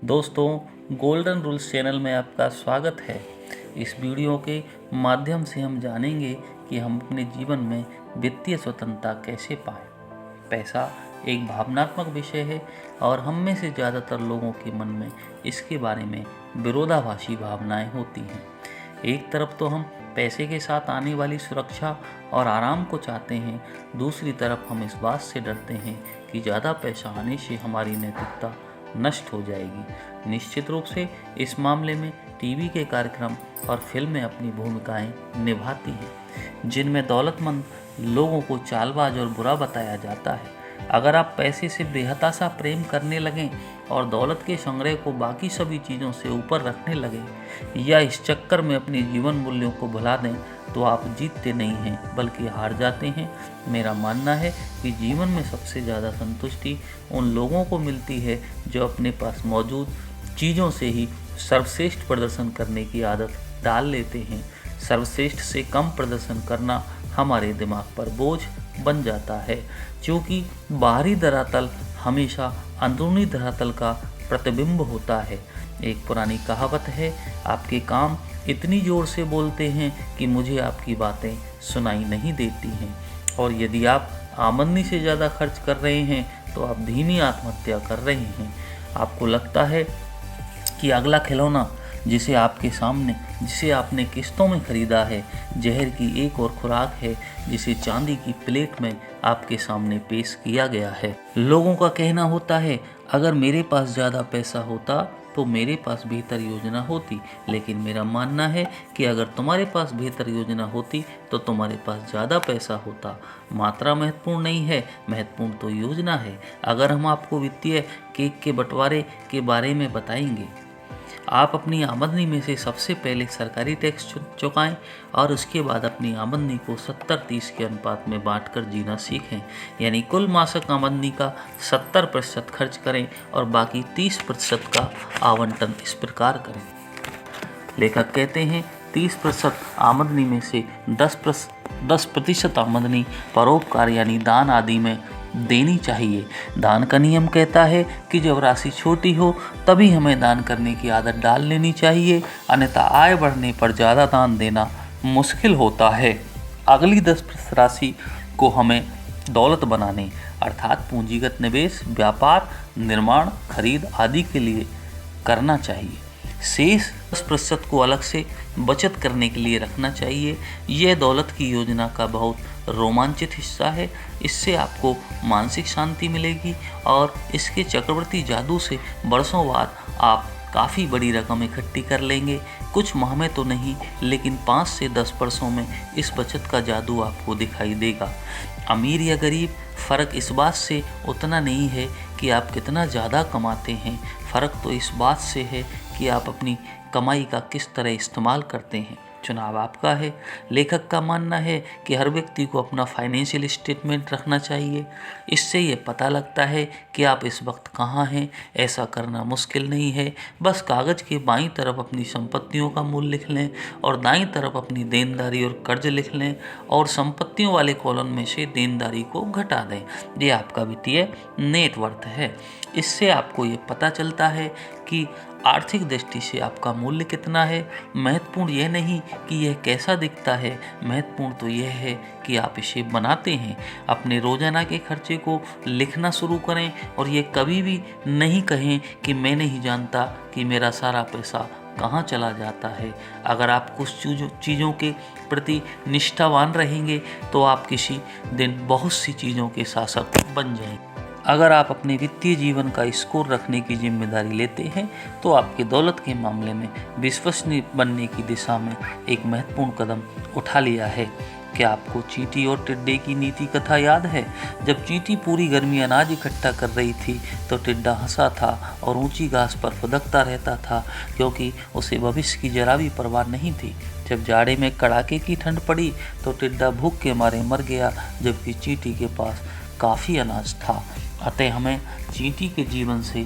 दोस्तों, golden rules channel में आपका स्वागत है। इस वीडियो के माध्यम से हम जानेंगे कि हम अपने जीवन में वित्तीय स्वतंत्रता कैसे पाएं। पैसा एक भावनात्मक विषय है और हम में से ज़्यादातर लोगों के मन में इसके बारे में विरोधाभासी भावनाएं होती हैं। एक तरफ तो हम पैसे के साथ आने वाली सुरक्षा और आराम को चाहते हैं, दूसरी तरफ हम इस बात से डरते हैं कि ज़्यादा पैसा आने से हमारी नैतिकता नष्ट हो जाएगी। निश्चित रूप से इस मामले में टीवी के कार्यक्रम और फिल्में अपनी भूमिकाएं निभाती हैं, जिनमें दौलतमंद लोगों को चालबाज और बुरा बताया जाता है। अगर आप पैसे से बेहताशा प्रेम करने लगें और दौलत के संग्रह को बाकी सभी चीज़ों से ऊपर रखने लगें या इस चक्कर में अपने जीवन मूल्यों को भुला दें, तो आप जीतते नहीं हैं बल्कि हार जाते हैं। मेरा मानना है कि जीवन में सबसे ज़्यादा संतुष्टि उन लोगों को मिलती है जो अपने पास मौजूद चीज़ों से ही सर्वश्रेष्ठ प्रदर्शन करने की आदत डाल लेते हैं। सर्वश्रेष्ठ से कम प्रदर्शन करना हमारे दिमाग पर बोझ बन जाता है, क्योंकि बाहरी धरातल हमेशा अंदरूनी धरातल का प्रतिबिंब होता है। एक पुरानी कहावत है, आपके काम इतनी ज़ोर से बोलते हैं कि मुझे आपकी बातें सुनाई नहीं देती हैं। और यदि आप आमदनी से ज़्यादा खर्च कर रहे हैं तो आप धीमी आत्महत्या कर रहे हैं। आपको लगता है कि अगला खिलौना जिसे आपने किस्तों में खरीदा है, जहर की एक और खुराक है जिसे चांदी की प्लेट में आपके सामने पेश किया गया है। लोगों का कहना होता है, अगर मेरे पास ज़्यादा पैसा होता तो मेरे पास बेहतर योजना होती। लेकिन मेरा मानना है कि अगर तुम्हारे पास बेहतर योजना होती तो तुम्हारे पास ज़्यादा पैसा होता। मात्रा महत्वपूर्ण नहीं है, महत्वपूर्ण तो योजना है। अगर हम आपको वित्तीय केक के बंटवारे के बारे में बताएंगे, आप अपनी आमदनी में से सबसे पहले सरकारी टैक्स चुकाएं और उसके बाद अपनी आमदनी को 70-30 के अनुपात में बांटकर जीना सीखें। यानी कुल मासिक आमदनी का 70% खर्च करें और बाकी 30% का आवंटन इस प्रकार करें। लेखक कहते हैं 30% आमदनी में से 10% आमदनी परोपकार यानी दान आदि में देनी चाहिए। दान का नियम कहता है कि जब राशि छोटी हो तभी हमें दान करने की आदत डाल लेनी चाहिए, अन्यथा आय बढ़ने पर ज़्यादा दान देना मुश्किल होता है। अगली 10% राशि को हमें दौलत बनाने अर्थात पूंजीगत निवेश, व्यापार, निर्माण, खरीद आदि के लिए करना चाहिए। शेष 10% को अलग से बचत करने के लिए रखना चाहिए। यह दौलत की योजना का बहुत रोमांचित हिस्सा है। इससे आपको मानसिक शांति मिलेगी और इसके चक्रवर्ती जादू से वर्षों बाद आप काफ़ी बड़ी रकम इकट्ठी कर लेंगे। कुछ माह में तो नहीं, लेकिन 5 से 10 वर्षों में इस बचत का जादू आपको दिखाई देगा। अमीर या गरीब, फ़र्क इस बात से उतना नहीं है कि आप कितना ज़्यादा कमाते हैं। फ़र्क तो इस बात से है कि आप अपनी कमाई का किस तरह इस्तेमाल करते हैं। चुनाव आपका है। लेखक का मानना है कि हर व्यक्ति को अपना फाइनेंशियल स्टेटमेंट रखना चाहिए। इससे ये पता लगता है कि आप इस वक्त कहाँ हैं। ऐसा करना मुश्किल नहीं है। बस कागज़ के बाईं तरफ अपनी संपत्तियों का मूल्य लिख लें और दाईं तरफ अपनी देनदारी और कर्ज लिख लें और संपत्तियों वाले कॉलम में से देनदारी को घटा दें। ये आपका वित्तीय नेटवर्थ है। इससे आपको ये पता चलता है कि आर्थिक दृष्टि से आपका मूल्य कितना है। महत्वपूर्ण यह नहीं कि यह कैसा दिखता है, महत्वपूर्ण तो यह है कि आप इसे बनाते हैं। अपने रोजाना के खर्चे को लिखना शुरू करें और ये कभी भी नहीं कहें कि मैं नहीं जानता कि मेरा सारा पैसा कहाँ चला जाता है। अगर आप कुछ चीज़ों के प्रति निष्ठावान रहेंगे तो आप किसी दिन बहुत सी चीज़ों के शासक बन जाएंगे। अगर आप अपने वित्तीय जीवन का स्कोर रखने की जिम्मेदारी लेते हैं तो आपके दौलत के मामले में विश्वसनीय बनने की दिशा में एक महत्वपूर्ण कदम उठा लिया है। क्या आपको चींटी और टिड्डे की नीति कथा याद है? जब चींटी पूरी गर्मी अनाज इकट्ठा कर रही थी तो टिड्डा हंसा था और ऊंची घास पर फुदकता रहता था, क्योंकि उसे भविष्य की जरा भी परवाह नहीं थी। जब जाड़े में कड़ाके की ठंड पड़ी तो टिड्डा भूख के मारे मर गया, जबकि चींटी के पास काफ़ी अनाज था। अतः हमें चींटी के जीवन से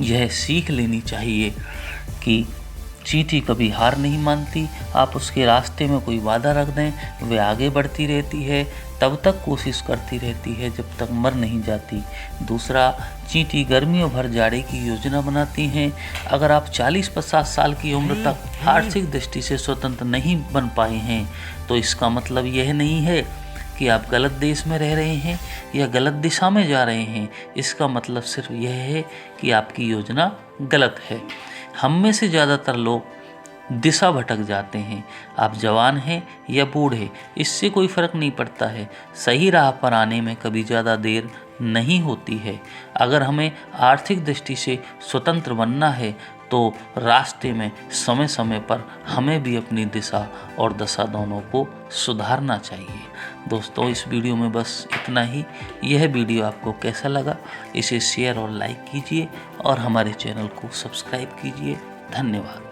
यह सीख लेनी चाहिए कि चींटी कभी हार नहीं मानती। आप उसके रास्ते में कोई बाधा रख दें, वह आगे बढ़ती रहती है। तब तक कोशिश करती रहती है जब तक मर नहीं जाती। दूसरा, चींटी गर्मियों भर जाड़े की योजना बनाती हैं। अगर आप 40-50 साल की उम्र तक आर्थिक दृष्टि से स्वतंत्र नहीं बन पाए हैं तो इसका मतलब यह नहीं है कि आप गलत देश में रह रहे हैं या गलत दिशा में जा रहे हैं। इसका मतलब सिर्फ यह है कि आपकी योजना गलत है। हम में से ज़्यादातर लोग दिशा भटक जाते हैं। आप जवान हैं या बूढ़े, इससे कोई फर्क नहीं पड़ता है। सही राह पर आने में कभी ज़्यादा देर नहीं होती है। अगर हमें आर्थिक दृष्टि से स्वतंत्र बनना है तो रास्ते में समय समय पर हमें भी अपनी दिशा और दशा दोनों को सुधारना चाहिए। दोस्तों, इस वीडियो में बस इतना ही। यह वीडियो आपको कैसा लगा इसे शेयर और लाइक कीजिए और हमारे चैनल को सब्सक्राइब कीजिए। धन्यवाद।